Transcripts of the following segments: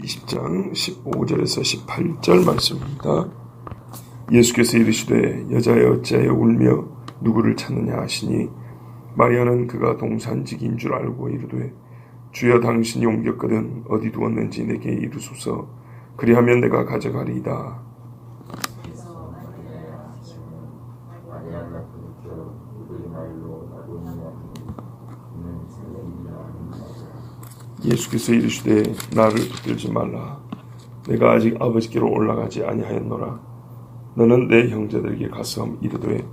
20장 15절에서 18절 말씀입니다. 예수께서 이르시되 여자여 어찌하여 울며 누구를 찾느냐 하시니 마리아는 그가 동산직인 줄 알고 이르되 주여 당신이 옮겼거든 어디 두었는지 내게 이르소서 그리하면 내가 가져가리이다. 예수께서 이르시되 나를 붙들지 말라. 내가 아직 아버지께로 올라가지 아니하였노라. 너는 내 형제들에게 가서 이르되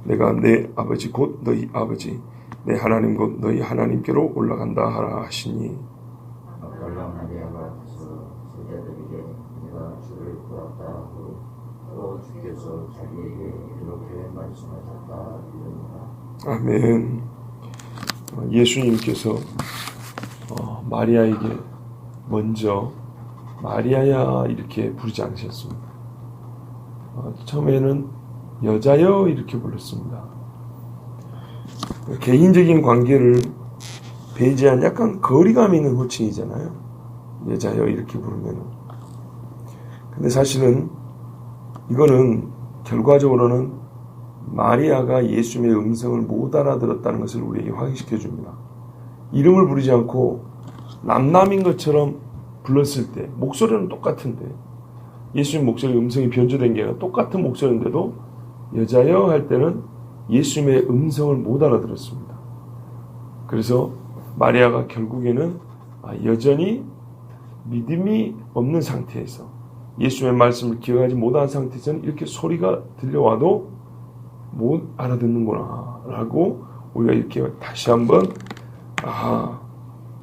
내가 내 아버지 곧 너희 아버지 내 하나님 곧 너희 하나님께로 올라간다 하라 하시니 아멘. 예수님께서 마리아에게 먼저 마리아야 이렇게 부르지 않으셨습니다. 처음에는 여자여 이렇게 불렀습니다. 개인적인 관계를 배제한 약간 거리감 있는 호칭이잖아요. 여자여 이렇게 부르면. 근데 사실은 이거는 결과적으로는 마리아가 예수님의 음성을 못 알아들었다는 것을 우리에게 확인시켜 줍니다. 이름을 부르지 않고 남남인 것처럼 불렀을 때 목소리는 똑같은데 예수님 목소리 음성이 변조된 게 아니라 똑같은 목소리인데도 여자여 할 때는 예수님의 음성을 못 알아들었습니다. 그래서 마리아가 결국에는 여전히 믿음이 없는 상태에서 예수님의 말씀을 기억하지 못한 상태에서는 이렇게 소리가 들려와도 못 알아듣는구나 라고 우리가 이렇게 다시 한번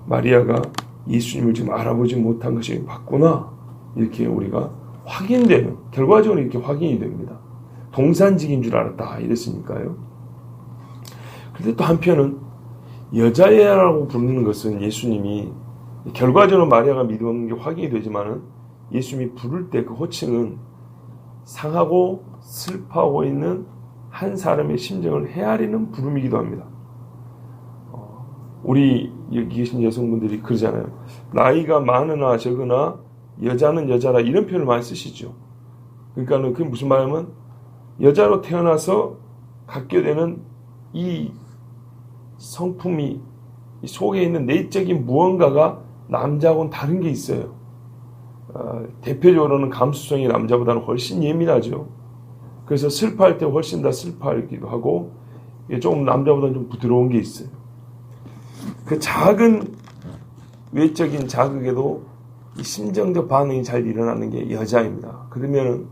마리아가 예수님을 지금 알아보지 못한 것이 맞구나 이렇게 우리가 확인되는 결과적으로 이렇게 확인이 됩니다. 동산직인 줄 알았다 이랬으니까요. 그런데 또 한편은 여자애라고 부르는 것은 예수님이 결과적으로 마리아가 믿음 없는 게 확인이 되지만은 예수님이 부를 때 그 호칭은 상하고 슬퍼하고 있는 한 사람의 심정을 헤아리는 부름이기도 합니다. 우리 여기 계신 여성분들이 그러잖아요. 나이가 많으나 적으나 여자는 여자라 이런 표현을 많이 쓰시죠. 그러니까 그게 무슨 말이냐면 여자로 태어나서 갖게 되는 이 성품이 이 속에 있는 내적인 무언가가 남자하고는 다른 게 있어요. 대표적으로는 감수성이 남자보다는 훨씬 예민하죠. 그래서 슬퍼할 때 훨씬 더 슬퍼하기도 하고 조금 남자보다는 좀 부드러운 게 있어요. 그 작은 외적인 자극에도 이 심정적 반응이 잘 일어나는 게 여자입니다. 그러면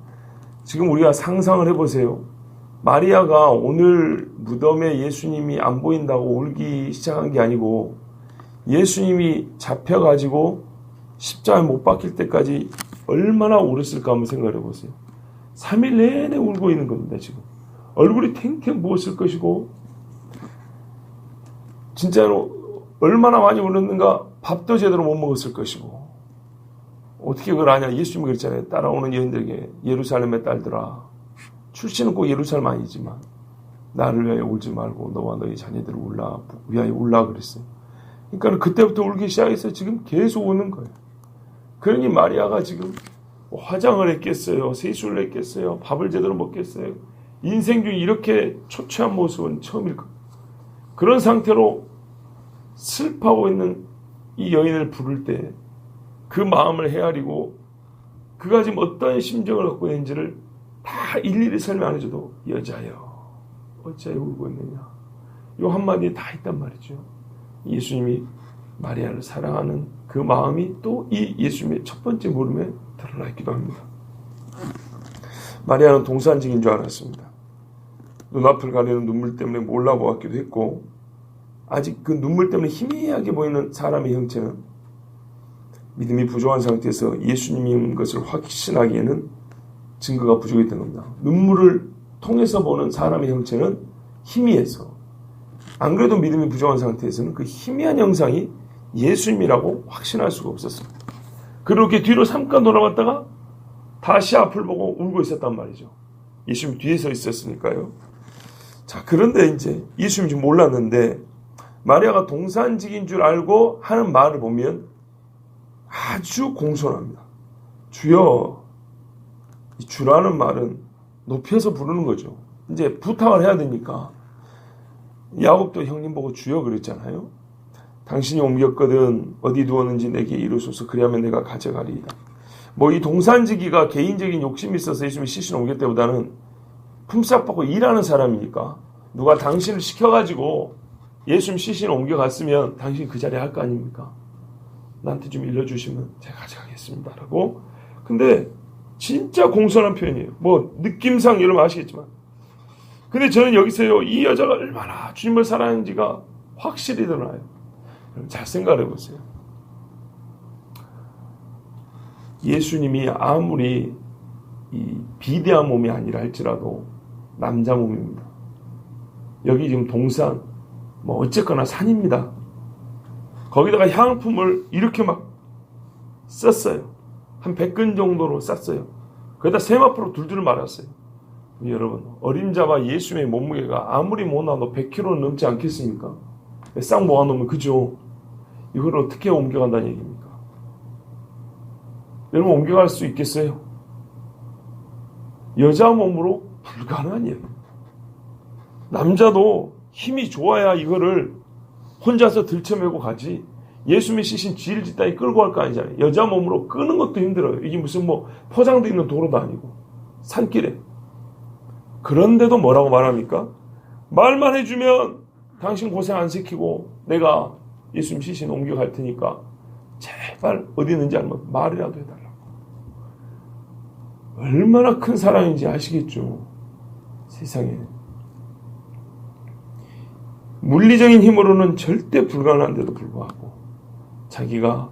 지금 우리가 상상을 해보세요. 마리아가 오늘 무덤에 예수님이 안 보인다고 울기 시작한 게 아니고 예수님이 잡혀가지고 십자가에 못 박힐 때까지 얼마나 울었을까 한번 생각해 보세요. 3일 내내 울고 있는 겁니다. 지금 얼굴이 탱탱 부었을 것이고 진짜로 얼마나 많이 울었는가 밥도 제대로 못 먹었을 것이고 어떻게 그걸 아냐. 예수님이 그랬잖아요. 따라오는 여인들에게 예루살렘의 딸들아 출신은 꼭 예루살렘 아니지만 나를 위하여 울지 말고 너와 너희 자녀들을 위하여 울라 그랬어요. 그러니까 그때부터 울기 시작해서 지금 계속 우는 거예요. 그러니 마리아가 지금 화장을 했겠어요. 세수를 했겠어요. 밥을 제대로 먹겠어요. 인생 중에 이렇게 초췌한 모습은 처음일 거예요. 그런 상태로 슬퍼하고 있는 이 여인을 부를 때 그 마음을 헤아리고 그가 지금 어떤 심정을 갖고 있는지를 다 일일이 설명 안 해줘도 여자여 어찌하여 울고 있느냐 이 한마디에 다 있단 말이죠. 예수님이 마리아를 사랑하는 그 마음이 또 이 예수님의 첫 번째 물음에 드러나 있기도 합니다. 마리아는 동산직인 줄 알았습니다. 눈앞을 가리는 눈물 때문에 몰라보았기도 했고 아직 그 눈물 때문에 희미하게 보이는 사람의 형체는 믿음이 부족한 상태에서 예수님인 것을 확신하기에는 증거가 부족했던 겁니다. 눈물을 통해서 보는 사람의 형체는 희미해서 안 그래도 믿음이 부족한 상태에서는 그 희미한 형상이 예수님이라고 확신할 수가 없었습니다. 그렇게 뒤로 잠깐 돌아갔다가 다시 앞을 보고 울고 있었단 말이죠. 예수님 뒤에 서 있었으니까요. 자, 그런데 이제 예수님이 지금 몰랐는데 마리아가 동산직인 줄 알고 하는 말을 보면 아주 공손합니다. 주여. 이 주라는 말은 높여서 부르는 거죠. 이제 부탁을 해야 되니까. 야곱도 형님 보고 주여 그랬잖아요. 당신이 옮겼거든 어디 두었는지 내게 이루소서. 그리하면 내가 가져가리이다. 뭐 이 동산지기가 개인적인 욕심이 있어서 예수님이 시신 옮길 때보다는 품삯 받고 일하는 사람이니까 누가 당신을 시켜가지고 예수님 시신 옮겨갔으면 당신이 그 자리에 할 거 아닙니까? 나한테 좀 일러주시면 제가 가져가겠습니다 라고. 근데 진짜 공손한 표현이에요. 뭐 느낌상 여러분 아시겠지만. 근데 저는 여기서요, 이 여자가 얼마나 주님을 사랑하는지가 확실히 드러나요. 잘 생각해 보세요. 예수님이 아무리 이 비대한 몸이 아니라 할지라도 남자 몸입니다. 여기 지금 동산, 뭐 어쨌거나 산입니다. 거기다가 향품을 이렇게 막 썼어요. 한 100근 정도로 쌌어요. 거기다 세마포로 둘둘 말았어요. 여러분, 어림잡아 예수님의 몸무게가 아무리 못나도 100kg는 넘지 않겠습니까? 싹 모아놓으면 그죠? 이걸 어떻게 옮겨간다는 얘기입니까? 여러분, 옮겨갈 수 있겠어요? 여자 몸으로 불가능한 얘기예요. 남자도 힘이 좋아야 이거를 혼자서 들쳐매고 가지. 예수님이 시신 쥐를 짓다니 끌고 갈 거 아니잖아요. 여자 몸으로 끄는 것도 힘들어요. 이게 무슨 뭐 포장돼 있는 도로도 아니고 산길에. 그런데도 뭐라고 말합니까? 말만 해주면 당신 고생 안 시키고 내가 예수님 시신 옮겨갈 테니까 제발 어디 있는지 알면 말이라도 해달라고. 얼마나 큰 사랑인지 아시겠죠? 세상에. 물리적인 힘으로는 절대 불가능한데도 불구하고 자기가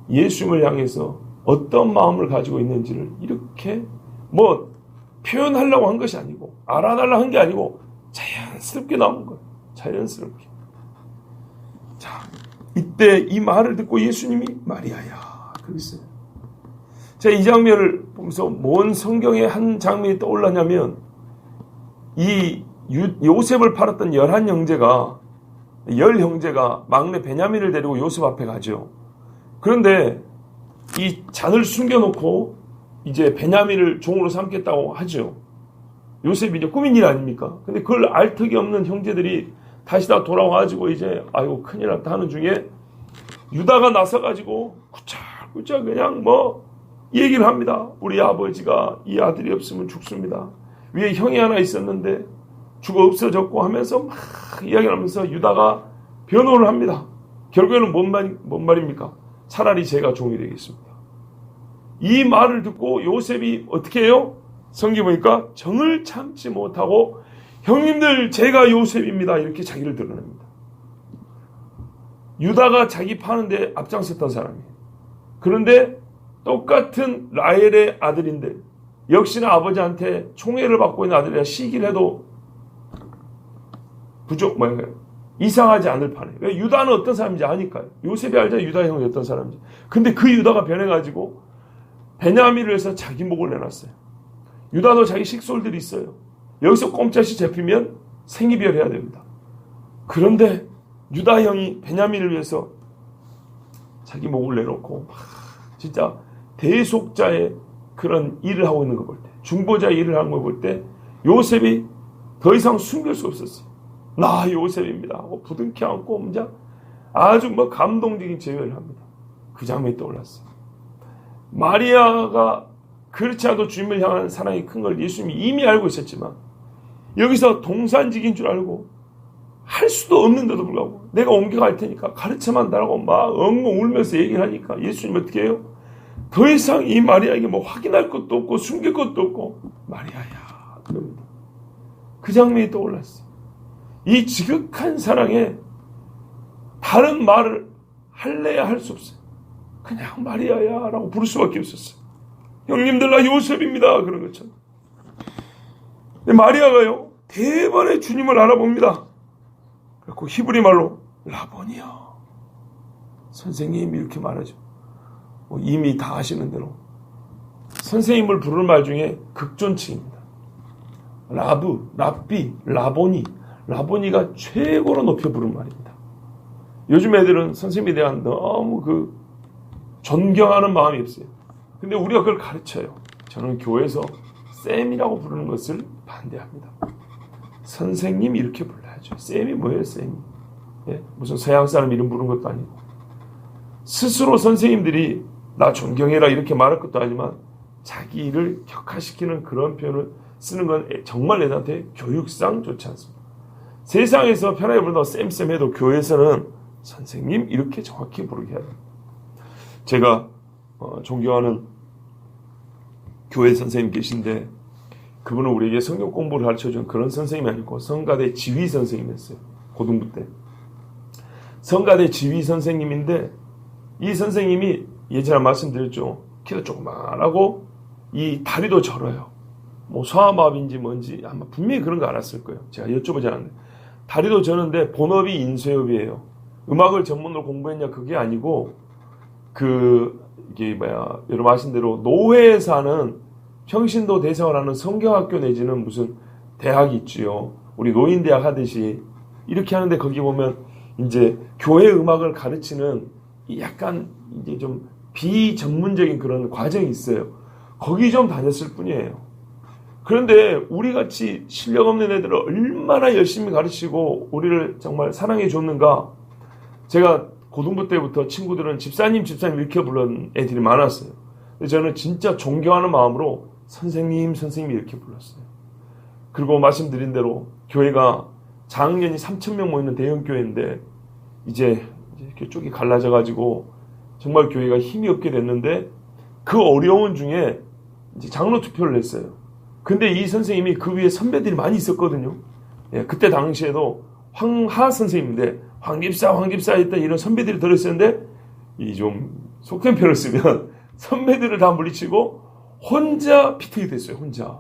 예수님을 향해서 어떤 마음을 가지고 있는지를 이렇게 뭐 표현하려고 한 것이 아니고 알아달라고 한 게 아니고 자연스럽게 나온 거예요. 자연스럽게. 자, 이때 이 말을 듣고 예수님이 마리아야 그랬어요. 제가 이 장면을 보면서 뭔 성경의 한 장면이 떠올랐냐면 이 요셉을 팔았던 11형제가 막내 베냐민을 데리고 요셉 앞에 가죠. 그런데 이 잔을 숨겨놓고 이제 베냐민을 종으로 삼겠다고 하죠. 요셉이 이제 꾸민 일 아닙니까? 근데 그걸 알 턱이 없는 형제들이 다시 다 돌아와가지고 이제 아이고 큰일 났다 하는 중에 유다가 나서가지고 구차구차 그냥 뭐 얘기를 합니다. 우리 아버지가 이 아들이 없으면 죽습니다. 위에 형이 하나 있었는데 죽어 없어졌고 하면서 막 이야기를 하면서 유다가 변호를 합니다. 결국에는 뭔 말입니까? 차라리 제가 종이 되겠습니다. 이 말을 듣고 요셉이 어떻게 해요? 성경 보니까 정을 참지 못하고 형님들 제가 요셉입니다. 이렇게 자기를 드러냅니다. 유다가 자기 파는데 앞장섰던 사람이에요. 그런데 똑같은 라헬의 아들인데 역시나 아버지한테 총애를 받고 있는 아들이라 시기를 해도 이상하지 않을 판에. 왜? 유다는 어떤 사람인지 아니까요. 요셉이 알죠. 유다 형이 어떤 사람인지. 근데 그 유다가 변해가지고 베냐민을 해서 자기 목을 내놨어요. 유다도 자기 식솔들이 있어요. 여기서 꼼짝이 잡히면 생이별해야 됩니다. 그런데 유다 형이 베냐민을 위해서 자기 목을 내놓고 진짜 대속자의 그런 일을 하고 있는 걸 볼 때, 중보자의 일을 하는 걸 볼 때 요셉이 더 이상 숨길 수 없었어요. 나 요셉입니다 하고 부둥켜 안고 혼자 아주 뭐 감동적인 제외를 합니다. 그 장면이 떠올랐어요. 마리아가 그렇지 않아도 주님을 향한 사랑이 큰 걸 예수님이 이미 알고 있었지만 여기서 동산직인 줄 알고 할 수도 없는데도 불구하고 내가 옮겨갈 테니까 가르쳐만 달라고 막 엉엉 울면서 얘기를 하니까 예수님 어떻게 해요? 더 이상 이 마리아에게 뭐 확인할 것도 없고 숨길 것도 없고 마리아야 그럽니다. 그 장면이 떠올랐어요. 이 지극한 사랑에 다른 말을 할래야 할 수 없어요. 그냥 마리아야 라고 부를 수밖에 없었어요. 형님들 나 요셉입니다 그런 것처럼. 근데 마리아가요 대번에 주님을 알아봅니다. 그리고 히브리 말로 라보니야 선생님 이렇게 말하죠. 이미 다 아시는 대로 선생님을 부르는 말 중에 극존칭입니다. 라브, 랍비, 라보니. 라보니가 최고로 높여 부른 말입니다. 요즘 애들은 선생님에 대한 너무 존경하는 마음이 없어요. 근데 우리가 그걸 가르쳐요. 저는 교회에서 쌤이라고 부르는 것을 반대합니다. 선생님 이렇게 불러야죠. 쌤이 뭐예요, 쌤이? 예? 무슨 서양 사람 이름 부르는 것도 아니고. 스스로 선생님들이 나 존경해라 이렇게 말할 것도 아니지만 자기 일을 격화시키는 그런 표현을 쓰는 건 정말 애들한테 교육상 좋지 않습니다. 세상에서 편하게 부른다고 쌤 해도 교회에서는 선생님 이렇게 정확히 부르게 해야 됩니다. 제가 존경하는 교회 선생님 계신데 그분은 우리에게 성경 공부를 가르쳐준 그런 선생님이 아니고 성가대 지휘 선생님이었어요. 고등부 때. 성가대 지휘 선생님인데 이 선생님이 예전에 말씀드렸죠. 키도 조그만하고 이 다리도 절어요. 뭐 소아마비인지 뭔지 아마 분명히 그런 거 알았을 거예요. 제가 여쭤보지 않았는데 다리도 저는데 본업이 인쇄업이에요. 음악을 전문으로 공부했냐 그게 아니고 여러분 아신 대로 노회에서 하는 평신도 대생활하는 성경학교 내지는 무슨 대학이 있지요. 우리 노인대학 하듯이 이렇게 하는데 거기 보면 이제 교회 음악을 가르치는 약간 이제 좀 비전문적인 그런 과정이 있어요. 거기 좀 다녔을 뿐이에요. 그런데 우리 같이 실력 없는 애들을 얼마나 열심히 가르치고 우리를 정말 사랑해 줬는가. 제가 고등부 때부터 친구들은 집사님 이렇게 부르는 애들이 많았어요. 근데 저는 진짜 존경하는 마음으로 선생님 이렇게 불렀어요. 그리고 말씀드린 대로 교회가 장년이 3,000명 모이는 대형 교회인데 이제 이렇게 쪽이 갈라져 가지고 정말 교회가 힘이 없게 됐는데 그 어려운 중에 이제 장로 투표를 했어요. 근데 이 선생님이 그 위에 선배들이 많이 있었거든요. 예, 그때 당시에도 황하 선생님인데 황집사 했던 이런 선배들이 들어있었는데 이 좀 속된 표현을 쓰면 선배들을 다 물리치고 혼자 피팅이 됐어요. 혼자.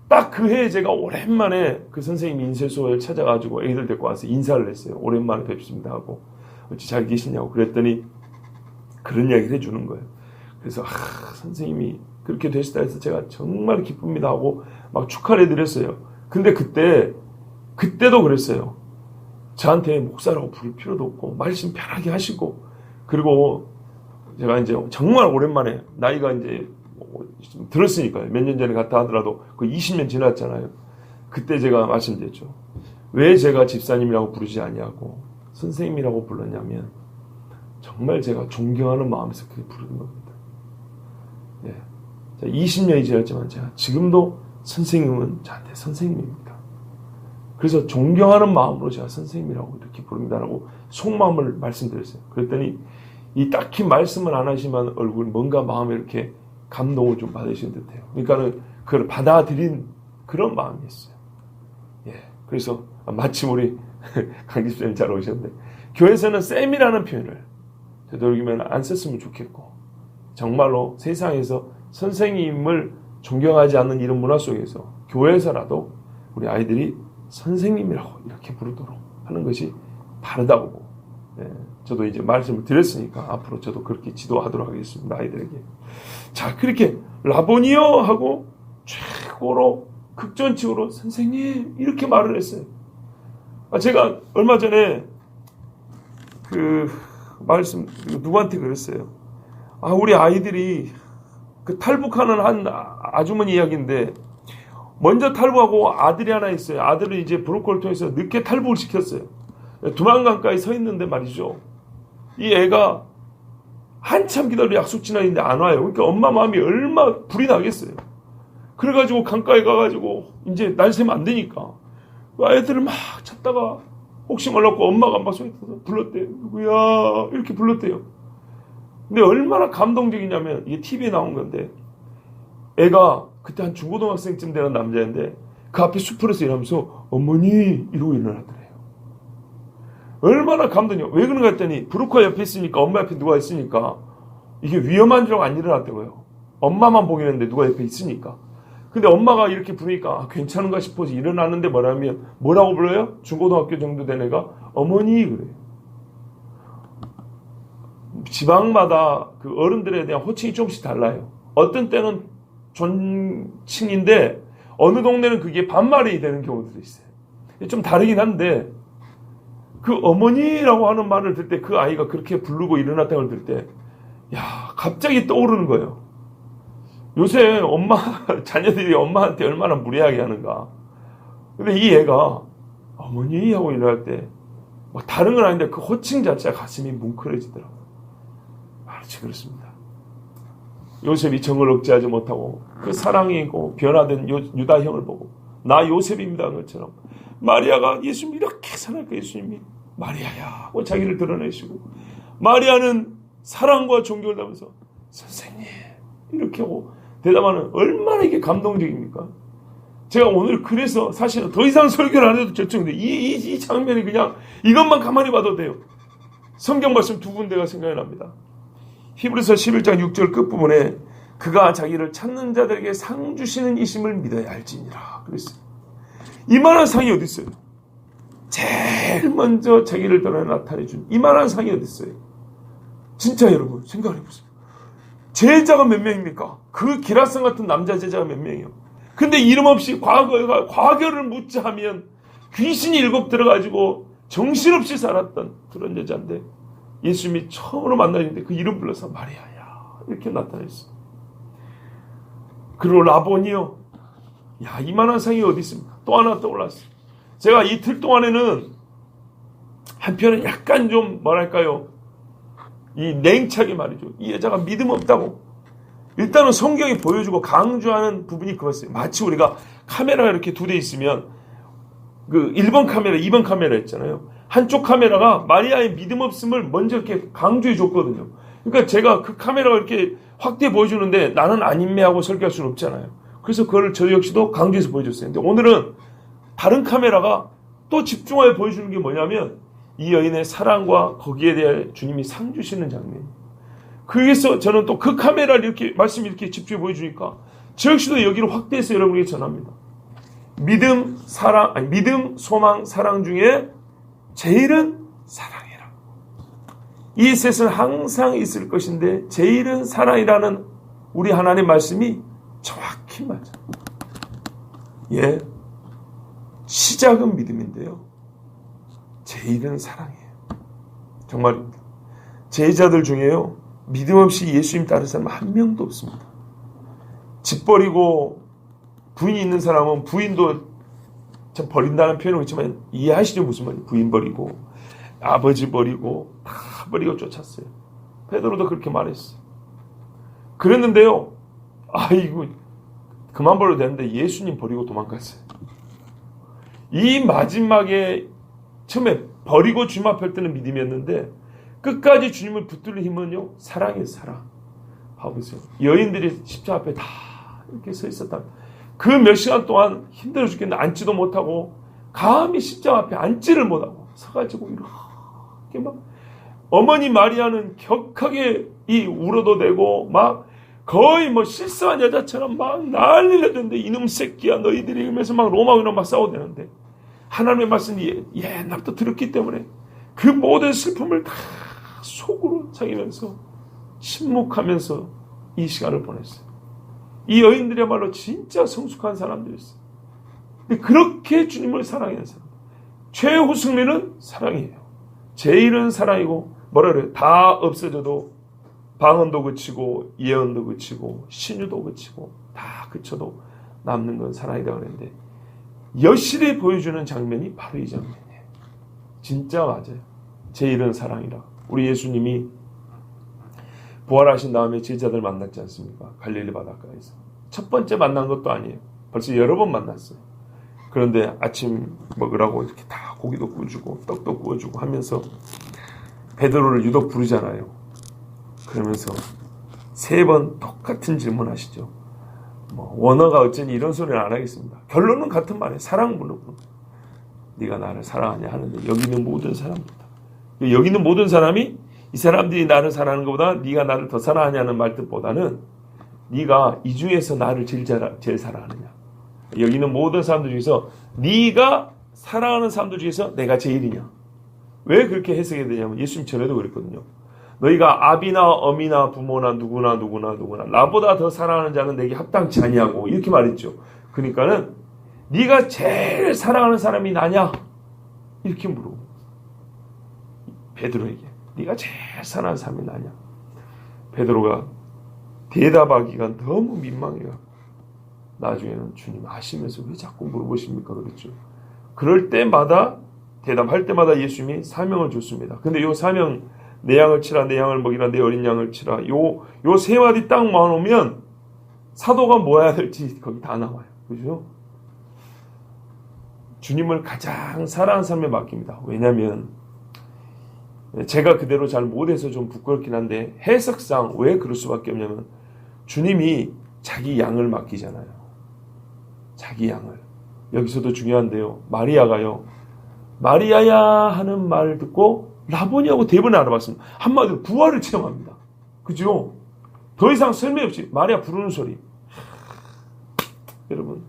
딱 그 해에 제가 오랜만에 그 선생님 인쇄소에 찾아가지고 애들 데리고 와서 인사를 했어요. 오랜만에 뵙습니다 하고 어찌 잘 계시냐고 그랬더니 그런 이야기를 해주는 거예요. 그래서 선생님이 그렇게 되시다 해서 제가 정말 기쁩니다 하고 막 축하를 해드렸어요. 근데 그때도 그랬어요. 저한테 목사라고 부를 필요도 없고 말씀 편하게 하시고 그리고 제가 이제 정말 오랜만에 나이가 이제 좀 들었으니까요. 몇 년 전에 갔다 하더라도 그 20년 지났잖아요. 그때 제가 말씀드렸죠. 왜 제가 집사님이라고 부르지 않냐고 선생님이라고 불렀냐면 정말 제가 존경하는 마음에서 그렇게 부르는 겁니다. 예. 20년이 지났지만 제가 지금도 선생님은 저한테 선생님입니다. 그래서 존경하는 마음으로 제가 선생님이라고 이렇게 부릅니다라고 속마음을 말씀드렸어요. 그랬더니 이 딱히 말씀을 안 하시면 얼굴 뭔가 마음에 이렇게 감동을 좀 받으신 듯해요. 그러니까는 그걸 받아들인 그런 마음이었어요. 예. 그래서 마침 우리 강 집사님 잘 오셨는데 교회에서는 쌤이라는 표현을 되도록이면 안 썼으면 좋겠고 정말로 세상에서 선생님을 존경하지 않는 이런 문화 속에서 교회에서라도 우리 아이들이 선생님이라고 이렇게 부르도록 하는 것이 바르다고 보고 예, 저도 이제 말씀을 드렸으니까 앞으로 저도 그렇게 지도하도록 하겠습니다. 아이들에게. 자, 그렇게 라보니어 하고 최고로 극존칭으로 선생님 이렇게 말을 했어요. 제가 얼마 전에 그 말씀 누구한테 그랬어요. 우리 아이들이 그 탈북하는 한 아주머니 이야기인데 먼저 탈북하고 아들이 하나 있어요. 아들을 이제 브로커를 통해서 늦게 탈북을 시켰어요. 두만강가에 서 있는데 말이죠. 이 애가 한참 기다려 약속 지나는데 안 와요. 그러니까 엄마 마음이 얼마나 불이 나겠어요. 그래가지고 강가에 가가지고 이제 날 새면 안 되니까 애들을 막 찾다가 혹시 몰랐고 엄마가 막 소리 쳐서 불렀대요. 누구야 이렇게 불렀대요. 근데 얼마나 감동적이냐면 이게 TV에 나온 건데 애가 그때 한 중고등학생쯤 되는 남자인데 그 앞에 숲으로서 일하면서 어머니 이러고 일어나더래요. 얼마나 감동이요. 왜 그런가 했더니 브루커 옆에 있으니까 엄마 옆에 누가 있으니까 이게 위험한 줄 알고 안 일어났다고요. 엄마만 보긴 했는데 누가 옆에 있으니까. 근데 엄마가 이렇게 부르니까 괜찮은가 싶어서 일어났는데 뭐라고 불러요? 중고등학교 정도 된 애가 어머니 그래요. 지방마다 그 어른들에 대한 호칭이 조금씩 달라요. 어떤 때는 존칭인데 어느 동네는 그게 반말이 되는 경우도 있어요. 좀 다르긴 한데 그 어머니라고 하는 말을 들 때 그 아이가 그렇게 부르고 일어났다는 걸 들 때 야 갑자기 떠오르는 거예요. 요새 자녀들이 엄마한테 얼마나 무례하게 하는가. 근데 이 애가 어머니 하고 일어날 때 뭐 다른 건 아닌데 그 호칭 자체가 가슴이 뭉클해지더라고요. 마치 그렇습니다. 요셉이 정을 억제하지 못하고 그 사랑이 있고 변화된 유다 형을 보고 나 요셉입니다 것처럼 마리아가 예수님 이렇게 사랑할까 예수님이 마리아야 하고 자기를 드러내시고 마리아는 사랑과 존경을 하면서 선생님 이렇게 하고 대답하는 얼마나 이게 감동적입니까? 제가 오늘 그래서 사실은 더 이상 설교를 안 해도 결정돼. 이 장면이 그냥 이것만 가만히 봐도 돼요. 성경 말씀 두 군데가 생각이 납니다. 히브리서 11장 6절 끝부분에 그가 자기를 찾는 자들에게 상 주시는 이심을 믿어야 할지니라 그랬어요. 이만한 상이 어디 있어요? 제일 먼저 자기를 드러내 나타내 준 이만한 상이 어디 있어요? 진짜 여러분 생각해 보세요. 제자가 몇 명입니까? 그 기라성 같은 남자 제자가 몇 명이요? 근데 이름 없이 과거를 묻자 하면 귀신이 7 들어가지고 정신없이 살았던 그런 여자인데 예수님이 처음으로 만나는데 그 이름 불러서 마리아야 이렇게 나타냈어요. 그리고 라보니요. 야 이만한 상이 어디 있습니까? 또 하나 떠올랐어요. 제가 이틀 동안에는 한편은 약간 좀 뭐랄까요 이 냉차게 말이죠. 이 여자가 믿음 없다고 일단은 성경이 보여주고 강조하는 부분이 그거였어요. 마치 우리가 카메라가 이렇게 2대 있으면 그 1번 카메라, 2번 카메라 있잖아요. 한쪽 카메라가 마리아의 믿음 없음을 먼저 이렇게 강조해 줬거든요. 그러니까 제가 그 카메라가 이렇게 확대해 보여주는데 나는 안 인매하고 설교할 수는 없잖아요. 그래서 그걸 저 역시도 강조해서 보여줬어요. 근데 오늘은 다른 카메라가 또 집중하여 보여주는 게 뭐냐면 이 여인의 사랑과 거기에 대해 주님이 상 주시는 장면이에요. 그래서 저는 또 그 카메라를 이렇게 말씀 이렇게 집중해 보여주니까 저 역시도 여기를 확대해서 여러분에게 전합니다. 믿음, 소망, 사랑 중에 제일은 사랑이라. 이 셋은 항상 있을 것인데 제일은 사랑이라는 우리 하나님의 말씀이 정확히 맞아. 예, 시작은 믿음인데요. 제일은 사랑이에요. 정말입니다. 제자들 중에요. 믿음 없이 예수님 따르는 사람은 한 명도 없습니다. 집 버리고 부인이 있는 사람은 부인도 참 버린다는 표현은 있지만 이해하시죠? 무슨 말이에요? 부인 버리고 아버지 버리고 다 버리고 쫓았어요. 베드로도 그렇게 말했어요. 그랬는데요. 아이고 그만 버려도 되는데 예수님 버리고 도망갔어요. 이 마지막에 처음에 버리고 주님 앞에 할 때는 믿음이었는데 끝까지 주님을 붙들는 힘은요 사랑이에요. 사랑. 봐보세요. 여인들이 십자가 앞에 다 이렇게 서 있었다. 그 몇 시간 동안 힘들어 죽겠는데 앉지도 못하고 감히 십자가 앞에 앉지를 못하고 서가지고 이렇게 막 어머니 마리아는 격하게 울어도 되고 막 거의 뭐 실수한 여자처럼 막 난리를 했는데 이놈 새끼야 너희들이 이러면서 막 로마인이랑 막 싸우대는데 하나님의 말씀이 옛날부터 들었기 때문에 그 모든 슬픔을 다 속으로 자기면서 침묵하면서 이 시간을 보냈어요. 이 여인들이야말로 진짜 성숙한 사람들이었어요. 근데 그렇게 주님을 사랑하는 사람. 최후 승리는 사랑이에요. 제일은 사랑이고 뭐라 그래요? 다 없어져도 방언도 그치고 예언도 그치고 신유도 그치고 다 그쳐도 남는 건 사랑이라고 그랬는데 여실히 보여주는 장면이 바로 이 장면이에요. 진짜 맞아요. 제일은 사랑이라. 우리 예수님이 부활하신 다음에 제자들 만났지 않습니까? 갈릴리 바닷가에서. 첫 번째 만난 것도 아니에요. 벌써 여러 번 만났어요. 그런데 아침 먹으라고 이렇게 다 고기도 구워주고 떡도 구워주고 하면서 베드로를 유독 부르잖아요. 그러면서 3번 똑같은 질문 하시죠. 원어가 어쩌니 이런 소리는 안 하겠습니다. 결론은 같은 말이에요. 사랑 부르는 거예요. 네가 나를 사랑하냐 하는데 여기 있는 모든 사람입니다. 여기 있는 모든 사람이 이 사람들이 나를 사랑하는 것보다 네가 나를 더 사랑하냐는 말 뜻보다는 네가 이 중에서 나를 제일 사랑하느냐. 여기 있는 모든 사람들 중에서 네가 사랑하는 사람들 중에서 내가 제일이냐. 왜 그렇게 해석해야 되냐면 예수님 전에도 그랬거든요. 너희가 아비나 어미나 부모나 누구나 나보다 더 사랑하는 자는 내게 합당치 아니하고 이렇게 말했죠. 그러니까는 네가 제일 사랑하는 사람이 나냐? 이렇게 물어보. 베드로에게 네가 제일 사랑하는 사람이 나냐? 베드로가 대답하기가 너무 민망해요. 나중에는 주님 아시면서 왜 자꾸 물어보십니까? 그랬죠. 그럴 때마다 대답할 때마다 예수님이 사명을 줬습니다. 근데 요 사명, 내 양을 치라, 내 양을 먹이라, 내 어린 양을 치라, 요 세 마디 딱 모아놓으면 사도가 뭐 해야 될지 거기 다 나와요. 그죠? 주님을 가장 사랑하는 사람에 맡깁니다. 왜냐하면 제가 그대로 잘 못해서 좀 부끄럽긴 한데 해석상 왜 그럴 수밖에 없냐면 주님이 자기 양을 맡기잖아요. 자기 양을. 여기서도 중요한데요. 마리아가요. 마리아야 하는 말을 듣고 라보니하고 대번에 알아봤습니다. 한마디로 부활을 체험합니다. 그죠? 더 이상 설명 없이 마리아 부르는 소리. 여러분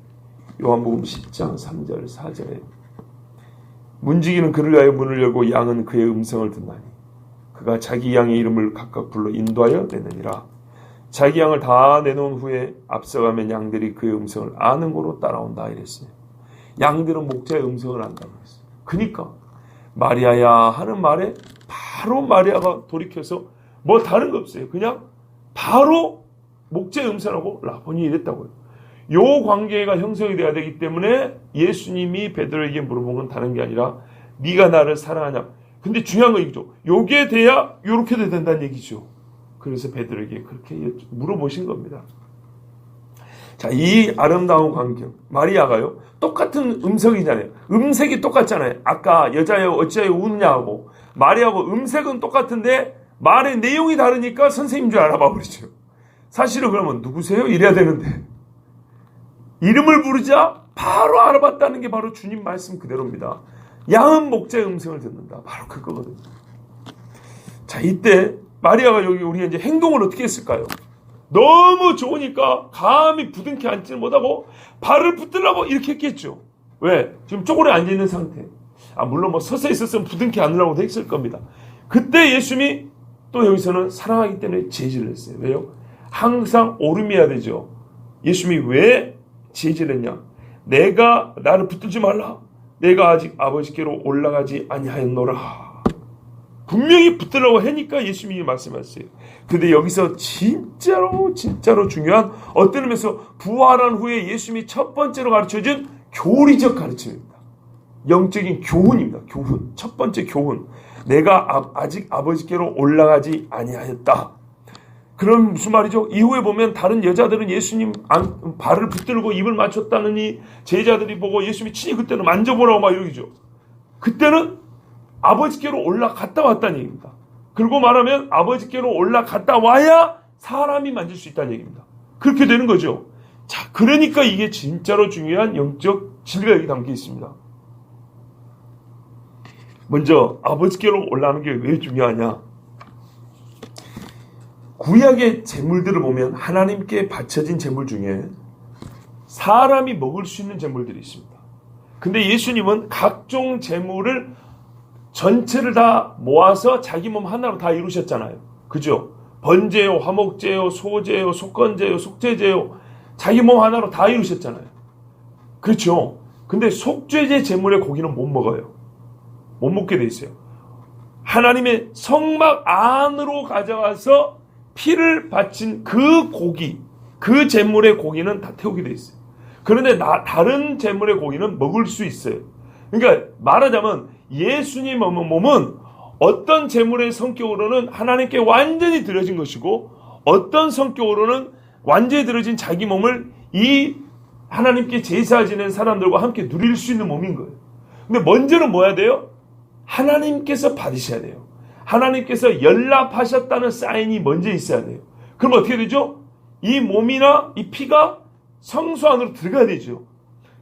요한복음 10장 3절 4절에 문지기는 그를 위하여 문을 열고 양은 그의 음성을 듣나니 그가 자기 양의 이름을 각각 불러 인도하여 내느니라. 자기 양을 다 내놓은 후에 앞서가면 양들이 그의 음성을 아는 고로 따라온다 이랬어요. 양들은 목자의 음성을 안다고 했어요. 그러니까 마리아야 하는 말에 바로 마리아가 돌이켜서 뭐 다른 거 없어요. 그냥 바로 목자의 음성하고 라보니 이랬다고요. 요 관계가 형성이 돼야 되기 때문에 예수님이 베드로에게 물어본 건 다른 게 아니라 네가 나를 사랑하냐. 근데 중요한 거 이거죠. 요게 돼야 요렇게 된다는 얘기죠. 그래서 베드로에게 그렇게 물어보신 겁니다. 자, 이 아름다운 광경. 마리아가요. 똑같은 음성이잖아요. 음색이 똑같잖아요. 아까 여자여 어찌하여 웃냐고. 마리아하고 음색은 똑같은데 말의 내용이 다르니까 선생님인 줄 알아봐 버리죠. 사실은 그러면 누구세요? 이래야 되는데. 이름을 부르자 바로 알아봤다는 게 바로 주님 말씀 그대로입니다. 양은 목자의 음성을 듣는다. 바로 그거거든요. 자, 이때 마리아가 여기 우리가 이제 행동을 어떻게 했을까요? 너무 좋으니까 감히 부둥켜 앉지는 못하고 발을 붙들라고 이렇게 했겠죠. 왜? 지금 쪼그려 앉아있는 상태. 물론 뭐 서서 있었으면 부둥켜 앉으려고도 했을 겁니다. 그때 예수님이 또 여기서는 사랑하기 때문에 제지를 했어요. 왜요? 항상 오름해야 되죠. 예수님이 왜 제지를 했냐? 내가 나를 붙들지 말라. 내가 아직 아버지께로 올라가지 아니하였노라. 분명히 붙들라고 하니까 예수님이 말씀하셨어요. 근데 여기서 진짜로 중요한 어떤 의미에서 부활한 후에 예수님이 첫 번째로 가르쳐준 교리적 가르침입니다. 영적인 교훈입니다. 교훈. 첫 번째 교훈. 내가 아직 아버지께로 올라가지 아니하였다. 그럼 무슨 말이죠? 이후에 보면 다른 여자들은 예수님 발을 붙들고 입을 맞췄다느니 제자들이 보고 예수님이 친히 그때는 만져보라고 막 이러죠. 그때는 아버지께로 올라갔다 왔다는 얘기입니다. 그리고 말하면 아버지께로 올라갔다 와야 사람이 만질 수 있다는 얘기입니다. 그렇게 되는 거죠. 자, 그러니까 이게 진짜로 중요한 영적 진리가 여기 담겨 있습니다. 먼저 아버지께로 올라가는 게 왜 중요하냐? 구약의 제물들을 보면 하나님께 바쳐진 제물 중에 사람이 먹을 수 있는 제물들이 있습니다. 근데 예수님은 각종 제물을 전체를 다 모아서 자기 몸 하나로 다 이루셨잖아요. 그죠? 번제요, 화목제요, 소제요, 속건제요, 속죄제요, 자기 몸 하나로 다 이루셨잖아요. 그렇죠? 근데 속죄제 제물의 고기는 못 먹어요. 못 먹게 돼 있어요. 하나님의 성막 안으로 가져가서 피를 바친 그 고기, 그 제물의 고기는 다 태우게 돼 있어요. 그런데 다른 제물의 고기는 먹을 수 있어요. 그러니까 말하자면 예수님 몸은 어떤 제물의 성격으로는 하나님께 완전히 드려진 것이고 어떤 성격으로는 완전히 드려진 자기 몸을 이 하나님께 제사 지낸 사람들과 함께 누릴 수 있는 몸인 거예요. 근데 먼저는 뭐 해야 돼요? 하나님께서 받으셔야 돼요. 하나님께서 연락하셨다는 사인이 먼저 있어야 돼요. 그럼 어떻게 되죠? 이 몸이나 이 피가 성소 안으로 들어가야 되죠.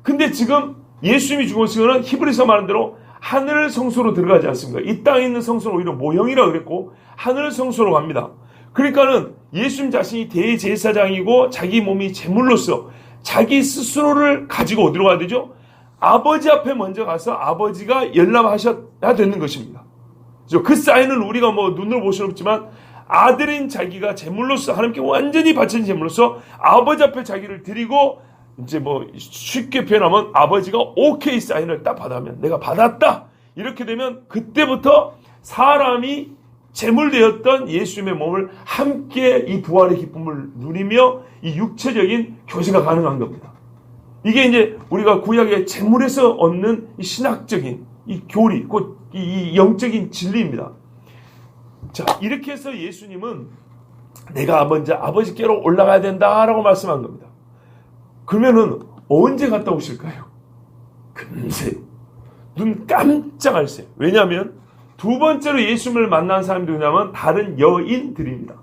근데 지금 예수님이 죽으신 것은 히브리서 말한 대로 하늘 성소로 들어가지 않습니까? 이 땅에 있는 성소는 오히려 모형이라고 그랬고 하늘 성소로 갑니다. 그러니까는 예수님 자신이 대제사장이고 자기 몸이 제물로서 자기 스스로를 가지고 어디로 가야 되죠? 아버지 앞에 먼저 가서 아버지가 연락하셔야 되는 것입니다. 그 사인은 우리가 뭐 눈으로 볼 수는 없지만 아들인 자기가 제물로서 하나님께 완전히 바친 제물로서 아버지 앞에 자기를 드리고 이제 뭐 쉽게 표현하면 아버지가 오케이 사인을 딱 받으면 내가 받았다 이렇게 되면 그때부터 사람이 제물되었던 예수님의 몸을 함께 이 부활의 기쁨을 누리며 이 육체적인 교제가 가능한 겁니다. 이게 이제 우리가 구약의 제물에서 얻는 이 신학적인 이 교리, 곧 이 영적인 진리입니다. 자, 이렇게 해서 예수님은 내가 먼저 아버지께로 올라가야 된다라고 말씀한 겁니다. 그러면은 언제 갔다 오실까요? 금세. 눈 깜짝할 새. 왜냐하면 두 번째로 예수님을 만난 사람이 누구냐면 다른 여인들입니다.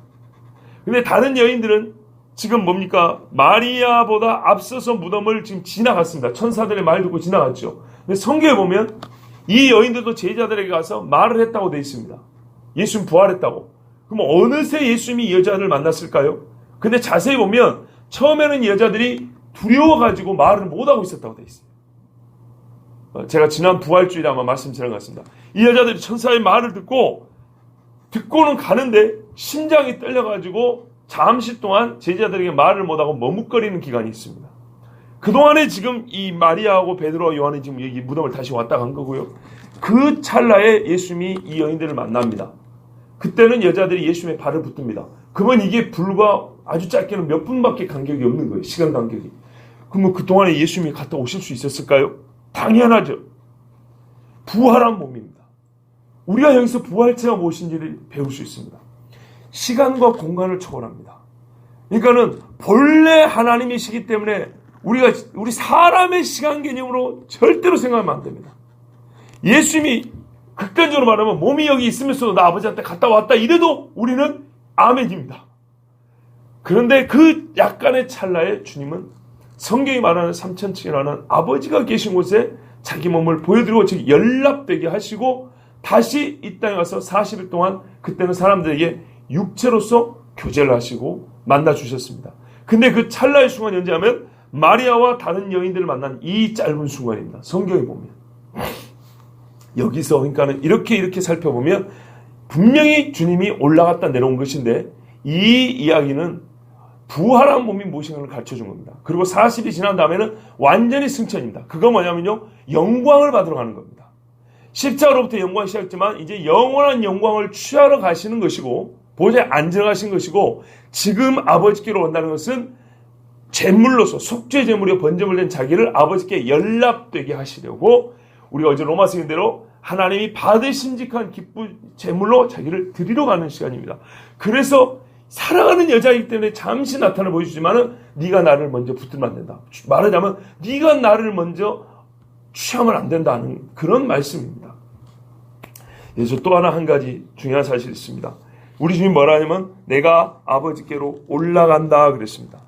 근데 다른 여인들은 지금 뭡니까? 마리아보다 앞서서 무덤을 지금 지나갔습니다. 천사들의 말 듣고 지나갔죠. 근데 성경에 보면 이 여인들도 제자들에게 가서 말을 했다고 되어 있습니다. 예수님 부활했다고. 그럼 어느새 예수님이 이 여자를 만났을까요? 근데 자세히 보면 처음에는 여자들이 두려워가지고 말을 못하고 있었다고 되어 있어요. 제가 지난 부활주일에 아마 말씀드린 것 같습니다. 이 여자들이 천사의 말을 듣고는 가는데 심장이 떨려가지고 잠시 동안 제자들에게 말을 못하고 머뭇거리는 기간이 있습니다. 그동안에 지금 이 마리아하고 베드로와 요한이 지금 여기 무덤을 다시 왔다 간 거고요. 그 찰나에 예수님이 이 여인들을 만납니다. 그때는 여자들이 예수님의 발을 붙듭니다. 그러면 이게 불과 아주 짧게는 몇 분밖에 간격이 없는 거예요. 시간 간격이. 그러면 그동안에 예수님이 갔다 오실 수 있었을까요? 당연하죠. 부활한 몸입니다. 우리가 여기서 부활체가 무엇인지를 배울 수 있습니다. 시간과 공간을 초월합니다. 그러니까는 본래 하나님이시기 때문에 우리 사람의 시간 개념으로 절대로 생각하면 안 됩니다. 예수님이 극단적으로 말하면 몸이 여기 있으면서도 나 아버지한테 갔다 왔다 이래도 우리는 아멘입니다. 그런데 그 약간의 찰나에 주님은 성경이 말하는 삼천층이라는 아버지가 계신 곳에 자기 몸을 보여드리고 즉 연락되게 하시고 다시 이 땅에 와서 40일 동안 그때는 사람들에게 육체로서 교제를 하시고 만나 주셨습니다. 근데 그 찰나의 순간이 언제냐면 마리아와 다른 여인들을 만난 이 짧은 순간입니다. 성경에 보면 여기서 그러니까는 이렇게 살펴보면 분명히 주님이 올라갔다 내려온 것인데 이 이야기는 부활한 몸이 무엇인가를 가르쳐준 겁니다. 그리고 40이 지난 다음에는 완전히 승천입니다. 그거 뭐냐면요, 영광을 받으러 가는 겁니다. 십자가로부터 영광이 시작했지만 이제 영원한 영광을 취하러 가시는 것이고 보좌에 앉아가신 것이고 지금 아버지께로 온다는 것은 제물로서 속죄 제물에 번제물 된 자기를 아버지께 연락되게 하시려고 우리가 어제 로마서 읽은 대로 하나님이 받으심직한 기쁜 제물로 자기를 드리러 가는 시간입니다. 그래서 사랑하는 여자이기 때문에 잠시 나타나 보여주지만은 네가 나를 먼저 붙들면 안 된다. 말하자면 네가 나를 먼저 취하면 안 된다는 그런 말씀입니다. 여기서 또 한 가지 중요한 사실이 있습니다. 우리 주님 뭐라 하냐면 내가 아버지께로 올라간다 그랬습니다.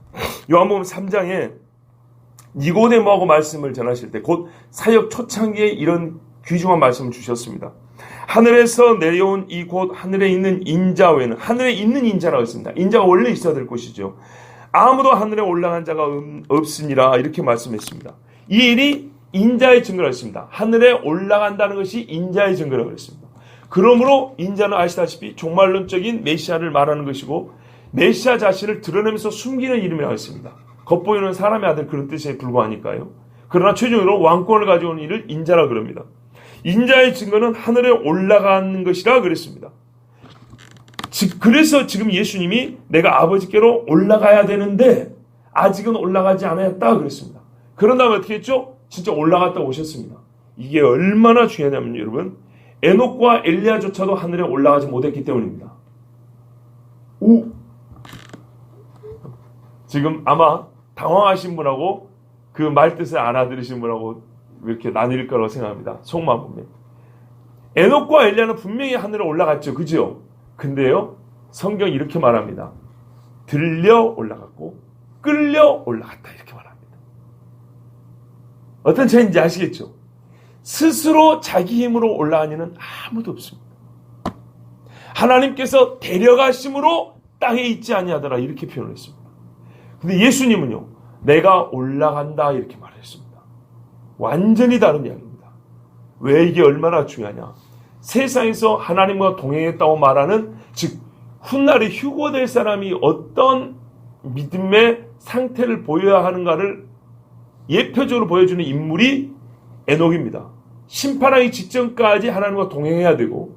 요한복음 3장에 니고데모하고 말씀을 전하실 때 곧 사역 초창기에 이런 귀중한 말씀을 주셨습니다. 하늘에서 내려온 이 곧 하늘에 있는 인자 외에는 하늘에 있는 인자라고 했습니다. 인자가 원래 있어야 될 곳이죠. 아무도 하늘에 올라간 자가 없으니라 이렇게 말씀했습니다. 이 일이 인자의 증거라고 했습니다. 하늘에 올라간다는 것이 인자의 증거라고 했습니다. 그러므로 인자는 아시다시피 종말론적인 메시아를 말하는 것이고 메시아 자신을 드러내면서 숨기는 이름이라고 했습니다. 겉보이는 사람의 아들 그런 뜻에 불과하니까요. 그러나 최종적으로 왕권을 가져오는 이를 인자라 그럽니다. 인자의 증거는 하늘에 올라가는 것이라 그랬습니다. 그래서 지금 예수님이 내가 아버지께로 올라가야 되는데 아직은 올라가지 않았다 그랬습니다. 그런 다음에 어떻게 했죠? 진짜 올라갔다 오셨습니다. 이게 얼마나 중요하냐면 여러분 에녹과 엘리야조차도 하늘에 올라가지 못했기 때문입니다. 지금 아마 당황하신 분하고 그 말뜻을 알아들으신 분하고 이렇게 나뉠 거라고 생각합니다. 속만 보면. 에녹과 엘리야는 분명히 하늘에 올라갔죠. 그죠? 근데요. 성경이 이렇게 말합니다. 들려 올라갔고 끌려 올라갔다 이렇게 말합니다. 어떤 차이인지 아시겠죠? 스스로 자기 힘으로 올라간 이는 아무도 없습니다. 하나님께서 데려가심으로 땅에 있지 아니하더라 이렇게 표현을 했습니다. 근데 예수님은요. 내가 올라간다 이렇게 말했습니다. 완전히 다른 이야기입니다. 왜 이게 얼마나 중요하냐. 세상에서 하나님과 동행했다고 말하는 즉 훗날에 휴거될 사람이 어떤 믿음의 상태를 보여야 하는가를 예표적으로 보여주는 인물이 에녹입니다. 심판하기 직전까지 하나님과 동행해야 되고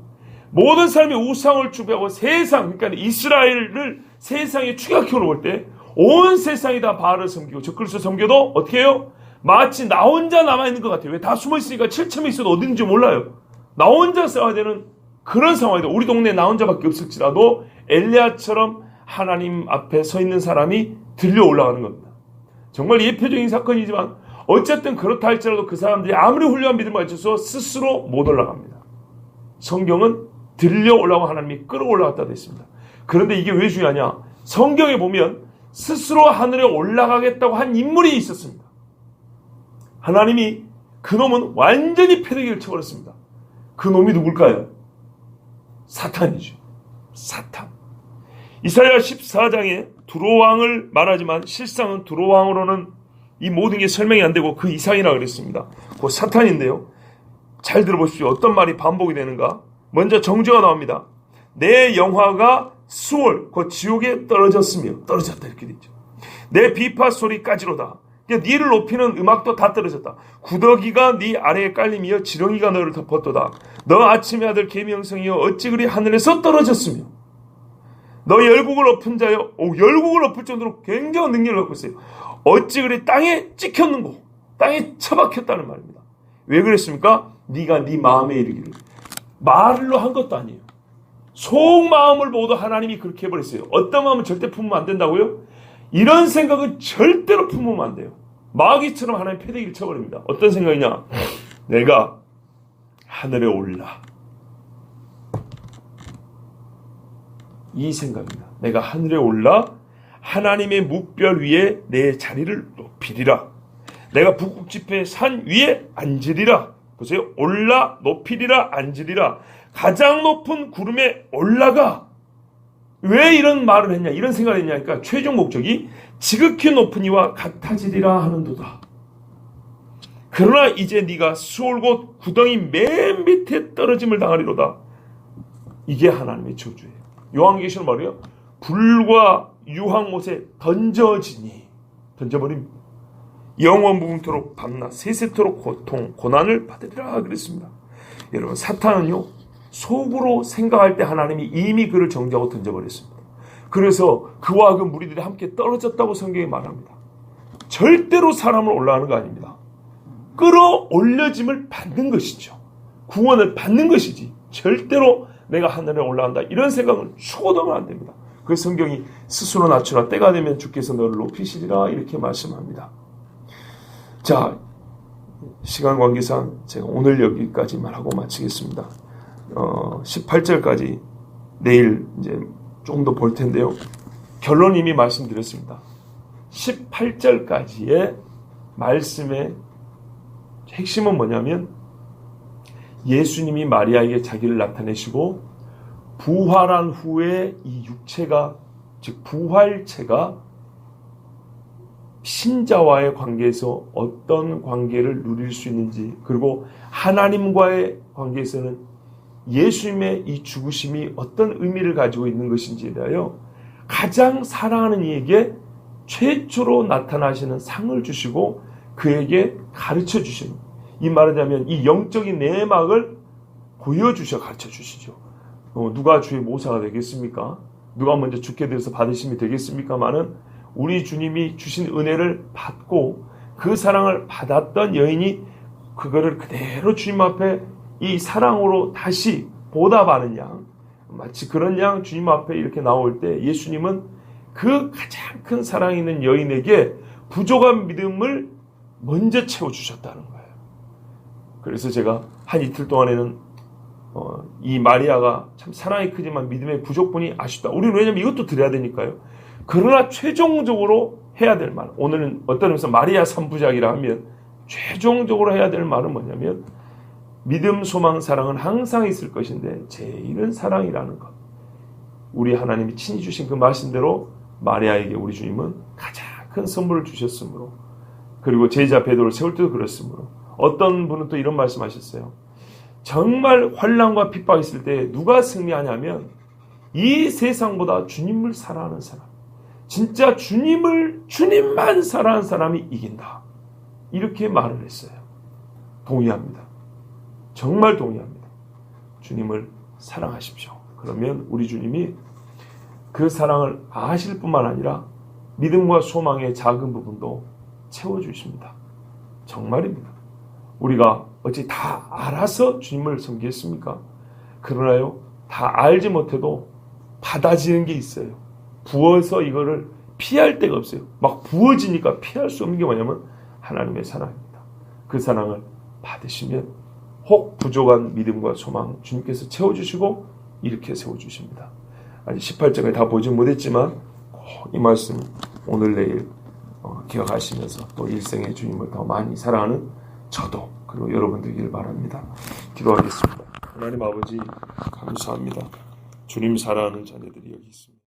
모든 사람이 우상을 숭배하고 세상, 그러니까 이스라엘을 세상에 추격해 놓을 때 온 세상이 다 바알을 섬기고 적그리스도 섬겨도 어떻게 해요? 마치 나 혼자 남아있는 것 같아요. 왜? 다 숨어있으니까 7첨에 있어도 어딘지 몰라요. 나 혼자 싸워야 되는 그런 상황이다. 우리 동네에 나 혼자밖에 없을지라도 엘리야처럼 하나님 앞에 서 있는 사람이 들려 올라가는 겁니다. 정말 예표적인 사건이지만 어쨌든 그렇다 할지라도 그 사람들이 아무리 훌륭한 믿음을 가져서 스스로 못 올라갑니다. 성경은 들려 올라가고 하나님이 끌어올라갔다 됐습니다. 그런데 이게 왜 중요하냐? 성경에 보면 스스로 하늘에 올라가겠다고 한 인물이 있었습니다. 하나님이 그놈은 완전히 패대기를 쳐버렸습니다. 그 놈이 누굴까요? 사탄이죠. 사탄. 이사야 14장에 두로왕을 말하지만 실상은 두로왕으로는 이 모든 게 설명이 안 되고 그 이상이라 그랬습니다. 그 사탄인데요. 잘 들어보십시오. 어떤 말이 반복이 되는가? 먼저 정죄가 나옵니다. 내 영화가 수월, 그 지옥에 떨어졌으며, 떨어졌다 이렇게 되죠. 내 비파 소리까지로다. 네를 높이는 음악도 다 떨어졌다. 구더기가 네 아래에 깔리며 지렁이가 너를 덮었도다. 너 아침의 아들 계명성이여 어찌 그리 하늘에서 떨어졌으며 너 열국을 엎은 자여, 열국을 엎을 정도로 굉장한 능력을 갖고 있어요. 어찌 그리 땅에 찍혔는고, 땅에 처박혔다는 말입니다. 왜 그랬습니까? 네가 네 마음에 이르기를. 말로 한 것도 아니에요. 속마음을 보고도 하나님이 그렇게 해버렸어요. 어떤 마음은 절대 품으면 안 된다고요? 이런 생각은 절대로 품으면 안 돼요. 마귀처럼 하나님 패대기를 쳐버립니다. 어떤 생각이냐? 내가 하늘에 올라. 이 생각입니다. 내가 하늘에 올라 하나님의 묵별 위에 내 자리를 높이리라. 내가 북극 지폐의 산 위에 앉으리라. 보세요. 올라 높이리라 앉으리라. 가장 높은 구름에 올라가. 왜 이런 말을 했냐? 이런 생각을 했냐? 그러니까 최종 목적이 지극히 높은 이와 같아지리라 하는도다. 그러나 이제 네가 수월 곧 구덩이 맨 밑에 떨어짐을 당하리로다. 이게 하나님의 저주예요. 요한계시록 말이요. 불과 유황못에 던져지니 던져버립니다. 영원 무궁토록 밤낮 세세토록 고통 고난을 받으리라 그랬습니다. 여러분 사탄은요 속으로 생각할 때 하나님이 이미 그를 정죄하고 던져버렸습니다. 그래서 그와 그 무리들이 함께 떨어졌다고 성경이 말합니다. 절대로 사람을 올라가는 거 아닙니다. 끌어올려짐을 받는 것이죠. 구원을 받는 것이지 절대로 내가 하늘에 올라간다 이런 생각을 추구하면 안 됩니다. 그래서 성경이 스스로 낮추라 때가 되면 주께서 너를 높이시리라 이렇게 말씀합니다. 자, 시간 관계상 제가 오늘 여기까지만 하고 마치겠습니다. 18절까지 내일 이제 좀 더 볼 텐데요. 결론 이미 말씀드렸습니다. 18절까지의 말씀의 핵심은 뭐냐면 예수님이 마리아에게 자기를 나타내시고 부활한 후에 이 육체가 즉 부활체가 신자와의 관계에서 어떤 관계를 누릴 수 있는지 그리고 하나님과의 관계에서는 예수님의 이 죽으심이 어떤 의미를 가지고 있는 것인지에 대하여 가장 사랑하는 이에게 최초로 나타나시는 상을 주시고 그에게 가르쳐 주시는 이 말하자면 이 영적인 내막을 보여주셔 가르쳐 주시죠. 누가 주의 모사가 되겠습니까? 누가 먼저 주께 대해서 받으심이 되겠습니까마는 우리 주님이 주신 은혜를 받고 그 사랑을 받았던 여인이 그거를 그대로 주님 앞에 이 사랑으로 다시 보답하는 양 마치 그런 양 주님 앞에 이렇게 나올 때 예수님은 그 가장 큰 사랑이 있는 여인에게 부족한 믿음을 먼저 채워주셨다는 거예요. 그래서 제가 한 이틀 동안에는 이 마리아가 참 사랑이 크지만 믿음의 부족분이 아쉽다. 우리는 왜냐면 이것도 드려야 되니까요. 그러나 최종적으로 해야 될 말, 오늘은 어떤 의미에서 마리아 3부작이라 하면 최종적으로 해야 될 말은 뭐냐면 믿음, 소망, 사랑은 항상 있을 것인데 제일은 사랑이라는 것. 우리 하나님이 친히 주신 그 말씀대로 마리아에게 우리 주님은 가장 큰 선물을 주셨으므로 그리고 제자 베드로를 세울 때도 그렇으므로 어떤 분은 또 이런 말씀하셨어요. 정말 환난과 핍박이 있을 때 누가 승리하냐면 이 세상보다 주님을 사랑하는 사람 진짜 주님만 사랑하는 사람이 이긴다. 이렇게 말을 했어요. 동의합니다. 정말 동의합니다. 주님을 사랑하십시오. 그러면 우리 주님이 그 사랑을 아실 뿐만 아니라 믿음과 소망의 작은 부분도 채워주십니다. 정말입니다. 우리가 어찌 다 알아서 주님을 섬기겠습니까? 그러나요, 다 알지 못해도 받아지는 게 있어요. 부어서 이거를 피할 데가 없어요. 막 부어지니까 피할 수 없는 게 뭐냐면 하나님의 사랑입니다. 그 사랑을 받으시면 혹 부족한 믿음과 소망 주님께서 채워주시고 이렇게 세워주십니다. 아직 18장을 다 보지 못했지만 이 말씀 오늘 내일 기억하시면서 또 일생의 주님을 더 많이 사랑하는 저도 그리고 여러분 되기를 바랍니다. 기도하겠습니다. 하나님 아버지 감사합니다. 주님 사랑하는 자녀들이 여기 있습니다.